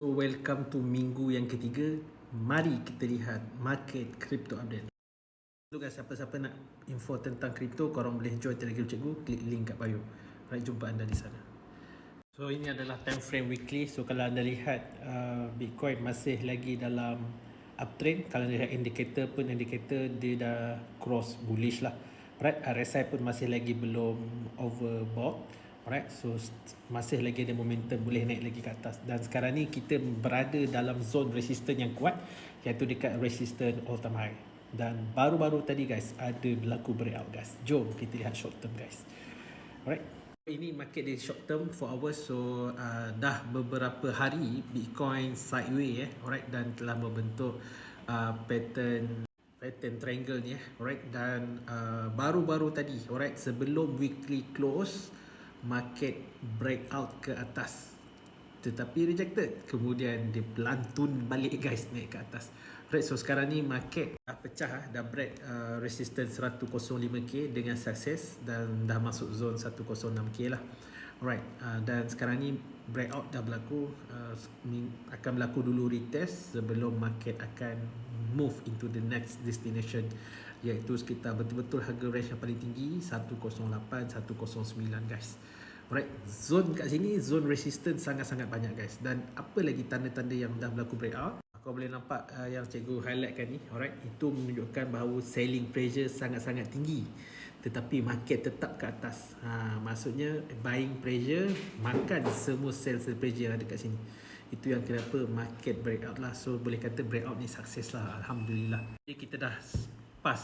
So, welcome to minggu yang ketiga. Mari kita lihat market crypto update. So guys, siapa-siapa nak info tentang crypto, korang boleh join Telegram Cikgu, klik link kat bio. Right, jumpa anda di sana. So ini adalah time frame weekly. So kalau anda lihat Bitcoin masih lagi dalam uptrend. Kalau anda lihat indikator pun, indikator dia dah cross bullish lah. Right, RSI pun masih lagi belum overbought. Alright, so masih lagi ada momentum boleh naik lagi ke atas. Dan sekarang ni kita berada dalam zone resistance yang kuat, iaitu dekat resistance all time high. Dan baru-baru tadi guys ada berlaku breakout guys. Jom kita lihat short term guys. Alright, ini market di short term 4 hours. So dah beberapa hari Bitcoin sideways alright, dan telah membentuk pattern triangle ni alright. Dan baru-baru tadi alright, sebelum weekly close, market breakout ke atas tetapi rejected, kemudian dia pelantun balik guys, naik ke atas. Right, so sekarang ni market dah pecah, dah break resistance 105k dengan sukses dan dah masuk zone 106k lah. Alright, dan sekarang ni breakout dah berlaku, akan berlaku dulu retest sebelum market akan move into the next destination, iaitu sekitar betul-betul harga range yang paling tinggi 108, 109 guys. Alright, zone kat sini, zone resistance sangat-sangat banyak guys. Dan apa lagi tanda-tanda yang dah berlaku breakout, kau boleh nampak yang cikgu highlightkan ni. Alright, itu menunjukkan bahawa selling pressure sangat-sangat tinggi, tetapi market tetap ke atas. Maksudnya buying pressure makan semua sell pressure yang ada kat sini. Itu yang kenapa market breakout lah. So boleh kata breakout ni sukses lah, Alhamdulillah. Jadi kita dah pas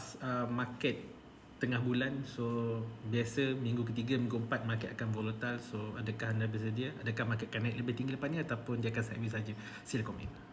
market tengah bulan. So biasa minggu ketiga, minggu empat market akan volatile. So adakah anda bersedia? Adakah market akan naik lebih tinggi lepas ni ataupun dia akan sideways saja? Sila komen.